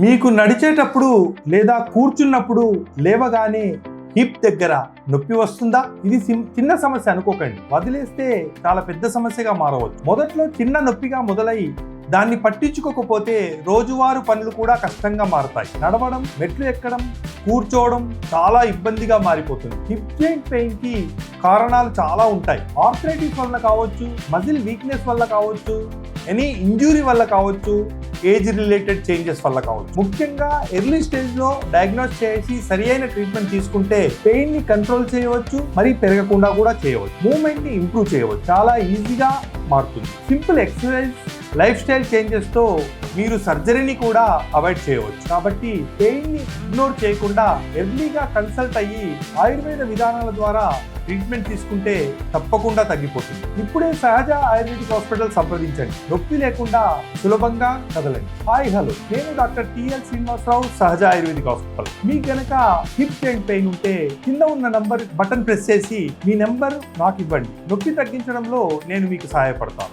మీకు నడిచేటప్పుడు లేదా కూర్చున్నప్పుడు లేవగానే హిప్ దగ్గర నొప్పి వస్తుందా? ఇది చిన్న సమస్య అనుకోకండి, వదిలేస్తే చాలా పెద్ద సమస్యగా మారవచ్చు. మొదట్లో చిన్న నొప్పిగా మొదలై దాన్ని పట్టించుకోకపోతే రోజువారు పనులు కూడా కష్టంగా మారుతాయి. నడవడం, మెట్లు ఎక్కడం, కూర్చోవడం చాలా ఇబ్బందిగా మారిపోతుంది. హిప్ జాయింట్ పెయిన్ కి కారణాలు చాలా ఉంటాయి. ఆర్థరైటిస్ వల్ల కావచ్చు, మజిల్ వీక్నెస్ వల్ల కావచ్చు, ఎనీ ఇంజురీ వల్ల కావచ్చు, ఏజ్ రిలేటెడ్ చేంజెస్ వల్ల కావచ్చు. ముఖ్యంగా ఎర్లీ స్టేజ్ లో డయాగ్నోస్ చేసి సరి అయిన ట్రీట్మెంట్ తీసుకుంటే పెయిన్ ని కంట్రోల్ చేయవచ్చు, మరి పెరగకుండా కూడా చేయవచ్చు. మూవ్మెంట్ ని ఇంప్రూవ్ చేయవచ్చు, చాలా ఈజీగా మారుతుంది. Simple exercise, life style changes తో మీరు సర్జరీని కూడా అవాయిడ్ చేయవచ్చు. కాబట్టి పెయిన్ ని ఇగ్నోర్ చేయకుండా ఎర్లీగా కన్సల్ట్ అయ్యి ఆయుర్వేద విధానాల ద్వారా ట్రీట్మెంట్ తీసుకుంటే తప్పకుండా తగ్గిపోతుంది. ఇప్పుడే సహజ ఆయుర్వేదిక్ హాస్పిటల్ సంప్రదించండి. నొప్పి లేకుండా సులభంగా కదలండి. హాయ్ హలో, నేను డాక్టర్ టిఎల్ శ్రీనివాసరావు, సహజ ఆయుర్వేదిక్ హాస్పిటల్. మీకు గనక హిప్ జాయింట్ పెయిన్ ఉంటే కింద ఉన్న నంబర్ బటన్ ప్రెస్ చేసి మీ నెంబర్ నాకు ఇవ్వండి. నొప్పి తగ్గించడంలో నేను మీకు సహాయపడతాను.